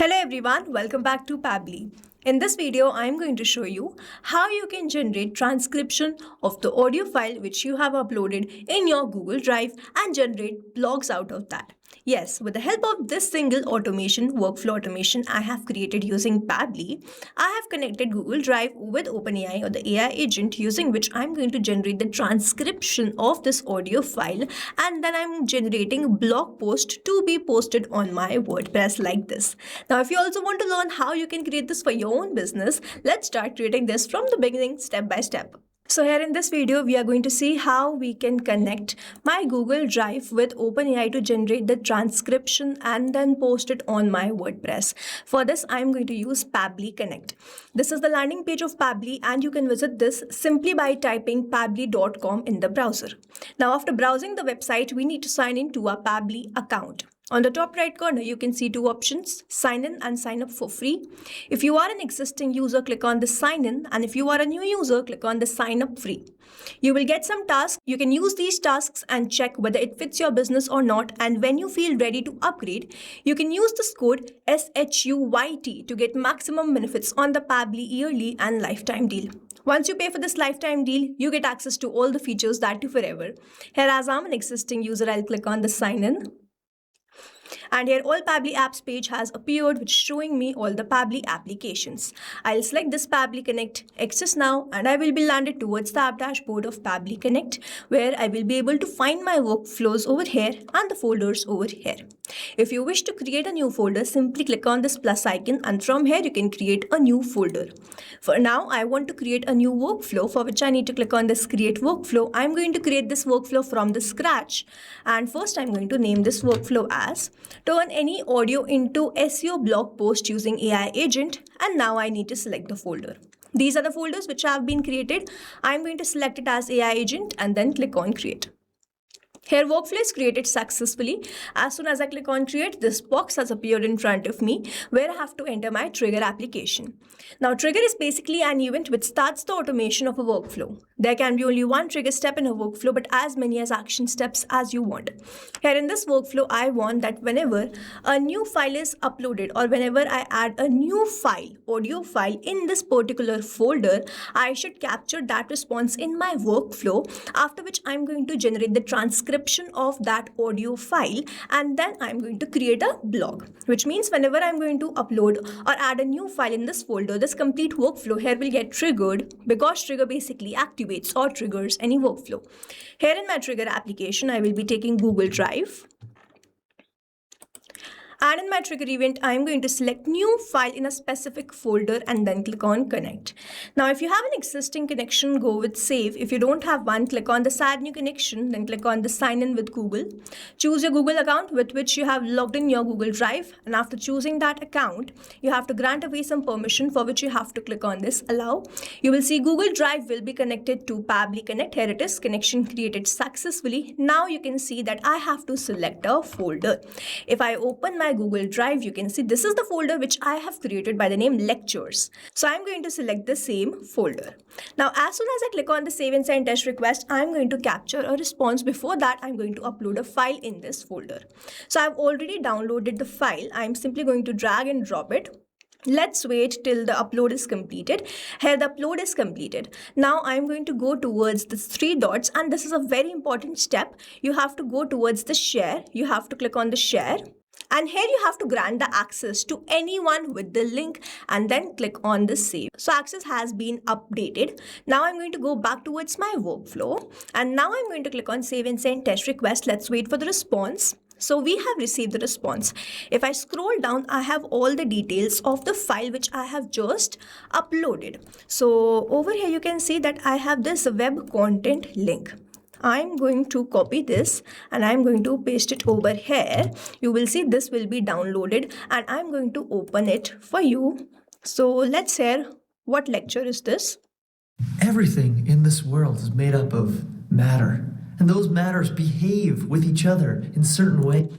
Hello everyone, welcome back to Pabbly. In this video, I am going to show you how you can generate transcription of the audio file which you have uploaded in your Google Drive and generate blogs out of that. Yes, with the help of this single workflow automation I have created using Pabbly, I have connected Google Drive with OpenAI or the AI agent using which I'm going to generate the transcription of this audio file, and then I'm generating a blog post to be posted on my WordPress like this. Now, if you also want to learn how you can create this for your own business, let's start creating this from the beginning step by step. So here in this video, we are going to see how we can connect my Google Drive with OpenAI to generate the transcription and then post it on my WordPress. For this, I'm going to use Pabbly Connect. This is the landing page of Pabbly, and you can visit this simply by typing pabbly.com in the browser. Now, after browsing the website, we need to sign in to our Pabbly account. On the top right corner, you can see two options, sign in and sign up for free. If you are an existing user, click on the sign in, and if you are a new user, click on the sign up free. You will get some tasks. You can use these tasks and check whether it fits your business or not, and when you feel ready to upgrade, you can use this code SHUYT to get maximum benefits on the Pabbly yearly and lifetime deal. Once you pay for this lifetime deal, you get access to all the features that do forever. Here, as I'm an existing user, I'll click on the sign in. And here all Pabbly apps page has appeared, which is showing me all the Pabbly applications. I'll select this Pabbly Connect Access now, and I will be landed towards the app dashboard of Pabbly Connect, where I will be able to find my workflows over here and the folders over here. If you wish to create a new folder, simply click on this plus icon, and from here you can create a new folder. For now, I want to create a new workflow, for which I need to click on this create workflow. I'm going to create this workflow from the scratch, and first I'm going to name this workflow as turn any audio into SEO blog post using AI agent, and now I need to select the folder. These are the folders which have been created. I'm going to select it as AI agent and then click on create. Here, workflow is created successfully. As soon as I click on create, this box has appeared in front of me where I have to enter my trigger application. Now, trigger is basically an event which starts the automation of a workflow. There can be only one trigger step in a workflow, but as many as action steps as you want. Here in this workflow, I want that whenever a new file is uploaded or whenever I add a new file, audio file in this particular folder, I should capture that response in my workflow, after which I'm going to generate the transcription of that audio file, and then I'm going to create a blog, which means whenever I'm going to upload or add a new file in this folder, this complete workflow here will get triggered, because trigger basically activates or triggers any workflow. Here in my trigger application, I will be taking Google Drive. And in my trigger event, I'm going to select new file in a specific folder and then click on connect. Now, if you have an existing connection, go with save. If you don't have one, click on the add new connection, then click on the sign in with Google. Choose your Google account with which you have logged in your Google Drive. And after choosing that account, you have to grant away some permission, for which you have to click on this allow. You will see Google Drive will be connected to Pabbly Connect. Here it is, connection created successfully. Now you can see that I have to select a folder. If I open my Google Drive, you can see this is the folder which I have created by the name lectures. So I'm going to select the same folder. Now, as soon as I click on the save and send test request, I'm going to capture a response. Before that, I'm going to upload a file in this folder. So I've already downloaded the file. I'm simply going to drag and drop it. Let's wait till the upload is completed. Here the upload is completed. Now I'm going to go towards the three dots, and this is a very important step. You have to go towards the share. You have to click on the share. And here you have to grant the access to anyone with the link and then click on the save. So access has been updated. Now I'm going to go back towards my workflow, and now I'm going to click on save and send test request. Let's wait for the response. So we have received the response. If I scroll down, I have all the details of the file which I have just uploaded. So over here you can see that I have this web content link. I'm going to copy this and I'm going to paste it over here. You will see this will be downloaded, and I'm going to open it for you. So let's hear what lecture is this. Everything in this world is made up of matter, and those matters behave with each other in certain ways.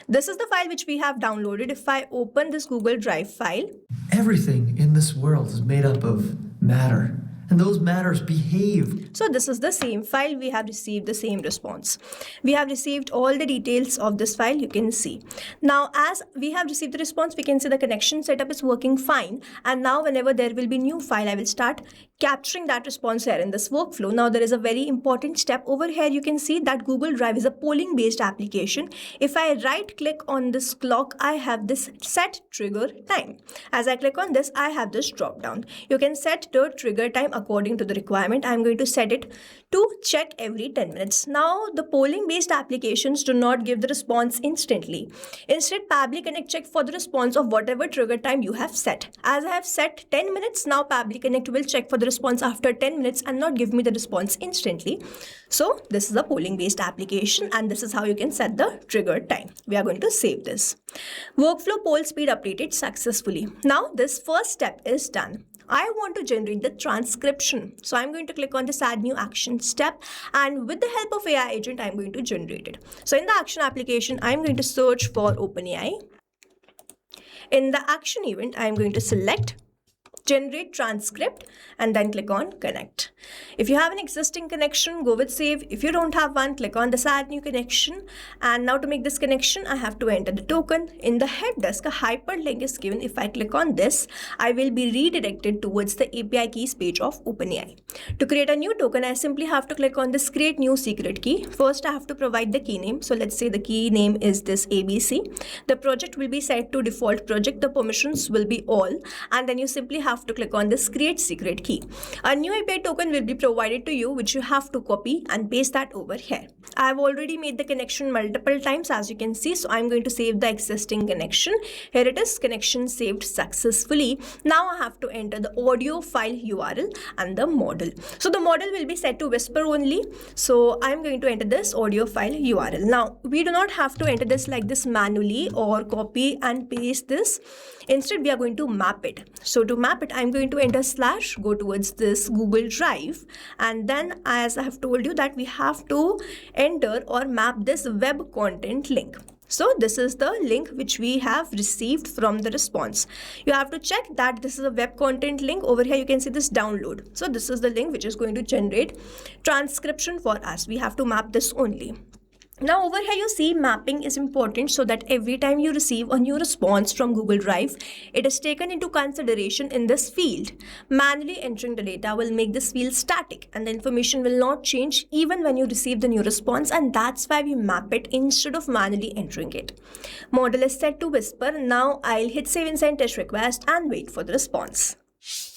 This is the file which we have downloaded. If I open this Google Drive file, everything in this world is made up of matter, and those matters behave. So this is the same file. We have received the same response. We have received all the details of this file, you can see. Now, as we have received the response, we can see the connection setup is working fine. And now whenever there will be new file, I will start capturing that response here in this workflow. Now, there is a very important step over here. You can see that Google Drive is a polling based application. If I right click on this clock, I have this set trigger time. As I click on this, I have this drop down. You can set the trigger time according to the requirement. I'm going to set it to check every 10 minutes. Now, the polling based applications do not give the response instantly. Instead, Pabbly Connect check for the response of whatever trigger time you have set. As I have set 10 minutes, now Pabbly Connect will check for the response after 10 minutes and not give me the response instantly. So this is a polling based application, and this is how you can set the trigger time. We are going to save this. Workflow poll speed updated successfully. Now this first step is done. I want to generate the transcription. So I'm going to click on this add new action step, and with the help of AI agent, I'm going to generate it. So in the action application, I'm going to search for OpenAI. In the action event, I'm going to select generate transcript and then click on connect. If you have an existing connection, go with save. If you don't have one, click on this add new connection. And now to make this connection, I have to enter the token. In the head desk, a hyperlink is given. If I click on this, I will be redirected towards the API keys page of OpenAI. To create a new token, I simply have to click on this create new secret key. First, I have to provide the key name. So let's say the key name is this ABC. The project will be set to default project. The permissions will be all. And then you simply have to click on this create secret key. A new API token will be provided to you, which you have to copy and paste that over here. I have already made the connection multiple times, as you can see. So I'm going to save the existing connection. Here it is, connection saved successfully. Now I have to enter the audio file URL and the model. So the model will be set to whisper only. So I'm going to enter this audio file URL. Now we do not have to enter this like this manually or copy and paste this. Instead, we are going to map it. So to map it, I'm going to enter / go towards this Google Drive, and then as I have told you that we have to enter or map this web content link. So this is the link which we have received from the response. You have to check that this is a web content link. Over here you can see this download. So this is the link which is going to generate transcription for us. We have to map this only. Now over here you see mapping is important so that every time you receive a new response from Google Drive, it is taken into consideration in this field. Manually entering the data will make this field static and the information will not change even when you receive the new response, and that's why we map it instead of manually entering it. Model is set to whisper. Now I'll hit save and send test request and wait for the response.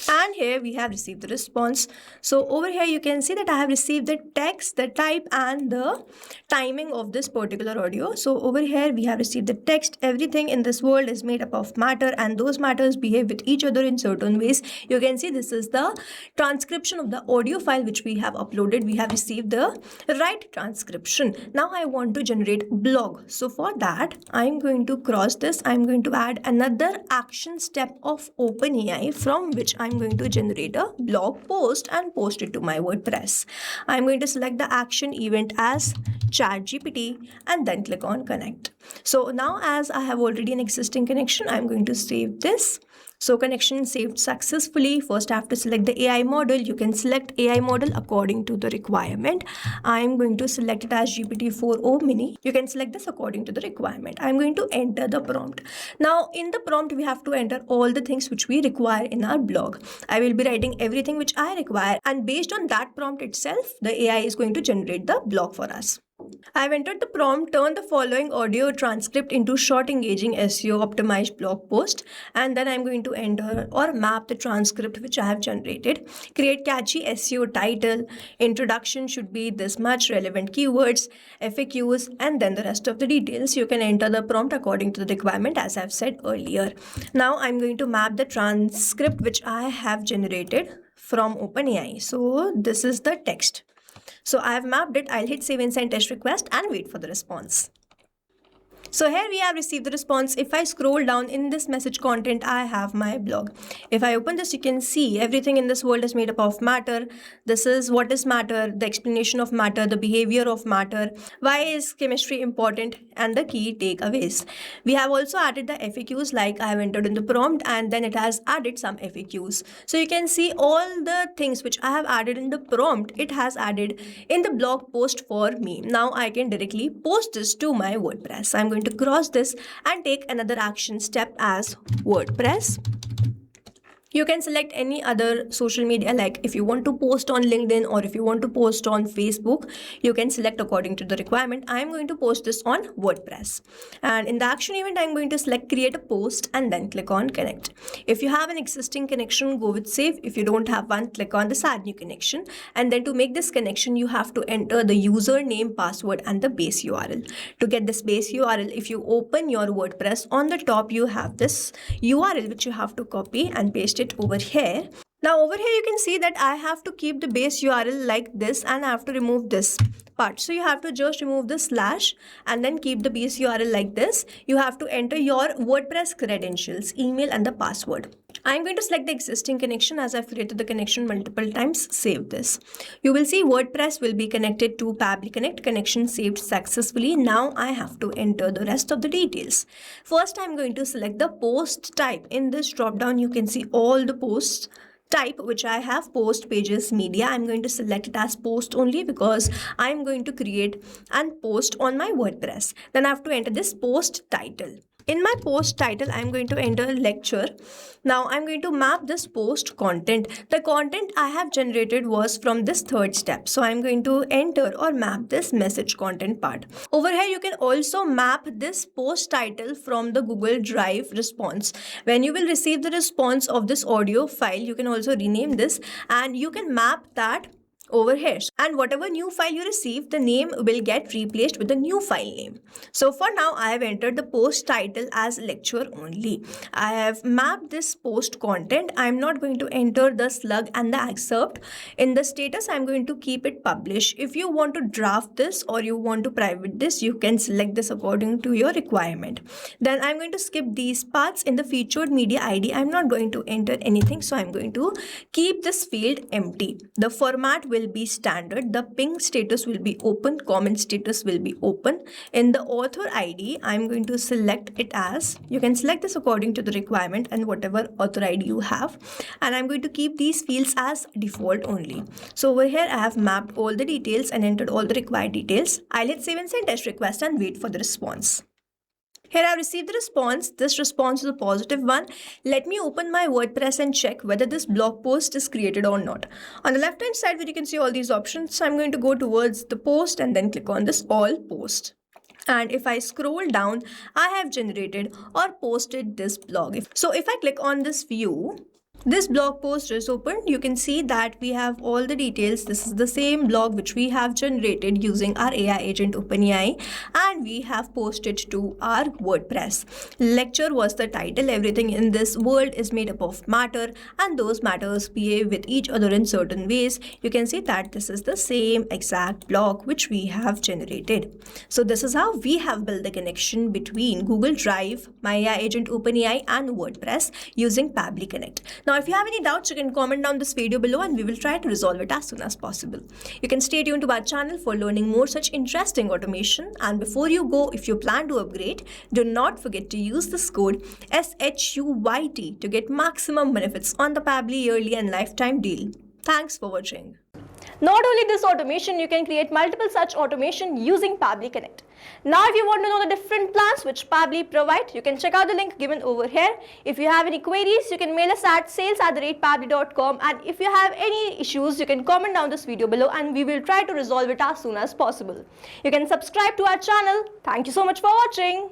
And here we have received the response. So over here you can see that I have received the text, the type and the timing of this particular audio. So over here we have received the text. Everything in this world is made up of matter and those matters behave with each other in certain ways. You can see this is the transcription of the audio file which we have uploaded. We have received the right transcription. Now I want to generate blog. So for that I'm going to cross this. I'm going to add another action step of OpenAI from which I'm going to generate a blog post and post it to my WordPress. I'm going to select the action event as ChatGPT and then click on connect. So now as I have already an existing connection, I'm going to save this. So connection saved successfully. First I have to select the AI model. You can select AI model according to the requirement. I'm going to select it as GPT-4o mini. You can select this according to the requirement. I'm going to enter the prompt. Now in the prompt we have to enter all the things which we require in our blog. I will be writing everything which I require, and based on that prompt itself, the AI is going to generate the blog for us. I've entered the prompt, turn the following audio transcript into short engaging SEO optimized blog post, and then I'm going to enter or map the transcript which I have generated. Create catchy SEO title, introduction should be this much, relevant keywords, FAQs, and then the rest of the details. You can enter the prompt according to the requirement as I've said earlier. Now I'm going to map the transcript which I have generated from OpenAI. So this is the text. So I have mapped it. I'll hit save and send test request and wait for the response. So here we have received the response. If I scroll down in this message content, I have my blog. If I open this, you can see everything in this world is made up of matter. This is what is matter, the explanation of matter, the behavior of matter, why is chemistry important, and the key takeaways. We have also added the FAQs, like I have entered in the prompt and then it has added some FAQs. So you can see all the things which I have added in the prompt, it has added in the blog post for me. Now I can directly post this to my WordPress. I'm going to cross this and take another action step as WordPress. You can select any other social media, like if you want to post on LinkedIn or if you want to post on Facebook, you can select according to the requirement. I am going to post this on WordPress. And in the action event, I'm going to select create a post and then click on connect. If you have an existing connection, go with save. If you don't have one, click on this add new connection. And then to make this connection, you have to enter the username, password and the base URL. To get this base URL, if you open your WordPress, on the top you have this URL which you have to copy and paste it over here. Now over here you can see that I have to keep the base URL like this and I have to remove this part. So you have to just remove the slash and then keep the base URL like this. You have to enter your WordPress credentials, email and the password. I'm going to select the existing connection as I've created the connection multiple times. Save this. You will see WordPress will be connected to Pabbly Connect. Connection saved successfully. Now I have to enter the rest of the details. First, I'm going to select the post type. In this drop down, you can see all the posts type which I have: post, pages, media. I'm going to select it as post only because I'm going to create and post on my WordPress. Then I have to enter this post title. In my post title, I'm going to enter lecture. Now I'm going to map this post content. The content I have generated was from this third step. So I'm going to enter or map this message content part. Over here, you can also map this post title from the Google Drive response. When you will receive the response of this audio file, you can also rename this and you can map that over here, and whatever new file you receive, the name will get replaced with the new file name. So for now, I have entered the post title as lecture only. I have mapped this post content. I'm not going to enter the slug and the excerpt. In the status, I'm going to keep it publish. If you want to draft this or you want to private this, you can select this according to your requirement. Then I'm going to skip these parts. In the featured media ID, I'm not going to enter anything, so I'm going to keep this field empty. The format will be standard. The ping status will be open, comment status will be open. In the author ID, I'm going to select it as, you can select this according to the requirement and whatever author ID you have, and I'm going to keep these fields as default only. So over here I have mapped all the details and entered all the required details. I'll hit save and send test request and wait for the response. Here I have received the response. This response is a positive one. Let me open my WordPress and check whether this blog post is created or not. On the left hand side where you can see all these options, I'm going to go towards the post and then click on this all post. And if I scroll down, I have generated or posted this blog. So if I click on this view, this blog post is opened. You can see that we have all the details. This is the same blog which we have generated using our AI agent OpenAI, and we have posted to our WordPress. Lecture was the title. Everything in this world is made up of matter, and those matters behave with each other in certain ways. You can see that this is the same exact blog which we have generated. So this is how we have built the connection between Google Drive, my AI agent OpenAI, and WordPress using Pabbly Connect. Now, if you have any doubts, you can comment down this video below and we will try to resolve it as soon as possible. You can stay tuned to our channel for learning more such interesting automation. And before you go, if you plan to upgrade, do not forget to use this code SHUYT to get maximum benefits on the Pabbly yearly and lifetime deal. Thanks for watching. Not only this automation, you can create multiple such automation using Pabbly Connect. Now, if you want to know the different plans which Pabbly provide, you can check out the link given over here. If you have any queries, you can mail us at sales@pabbly.com, and if you have any issues, you can comment down this video below and we will try to resolve it as soon as possible. You can subscribe to our channel. Thank you so much for watching.